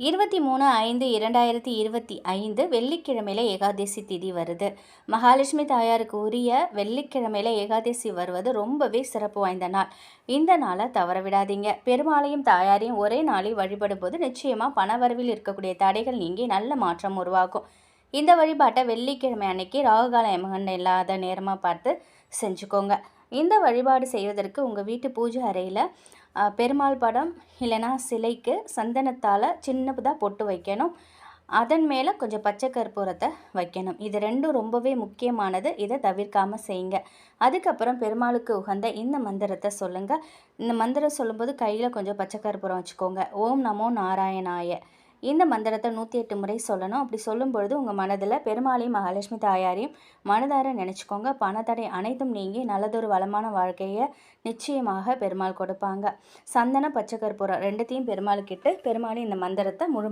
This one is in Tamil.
23/5/2025 வெள்ளிக்கிழமையில ஏகாதசி திதி வருது. மகாலட்சுமி தாயாருக்கு உரிய வெள்ளிக்கிழமையில ஏகாதசி வருவது ரொம்பவே சிறப்பு வாய்ந்த நாள். இந்த நாளை தவற விடாதீங்க. பெருமாளையும் தாயாரையும் ஒரே நாளில் வழிபடும் போது நிச்சயமாக பணவரவில் இருக்கக்கூடிய தடைகள் நீங்கி நல்ல மாற்றம் உருவாகும். இந்த வழிபாட்டை வெள்ளிக்கிழமை அன்னைக்கு ராகுகாலம் யமகண்டம் இல்லாத நேரமாக பார்த்து செஞ்சுக்கோங்க. இந்த வழிபாடு செய்வதற்கு உங்கள் வீட்டு பூஜை அறையில் பெருமாள் படம் இல்லைனா சிலைக்கு சந்தனத்தால் சின்னதாக பொட்டு வைக்கணும். அதன் மேலே கொஞ்சம் பச்சை கற்பூரத்தை வைக்கணும். இது ரெண்டும் ரொம்பவே முக்கியமானது. இதை தவிர்க்காமல் செய்யுங்க. அதுக்கப்புறம் பெருமாளுக்கு உகந்த இந்த மந்திரத்தை சொல்லுங்கள். இந்த மந்திரம் சொல்லும்போது கையில் கொஞ்சம் பச்சை கற்பூரம் வச்சுக்கோங்க. ஓம் நமோ நாராயணாய. இந்த மந்திரத்தை 108 முறை சொல்லணும். அப்படி சொல்லும் பொழுது உங்கள் மனதில் பெருமாளையும் மகாலட்சுமி தாயாரையும் மனதார நினச்சிக்கோங்க. பணத்தடை அனைத்தும் நீங்கி நல்லதொரு வளமான வாழ்க்கையை நிச்சயமாக பெருமாள் கொடுப்பாங்க. சந்தன பச்சை கற்பூரம் ரெண்டுத்தையும் பெருமாளுக்கிட்டு பெருமாள் இந்த மந்திரத்தை முழு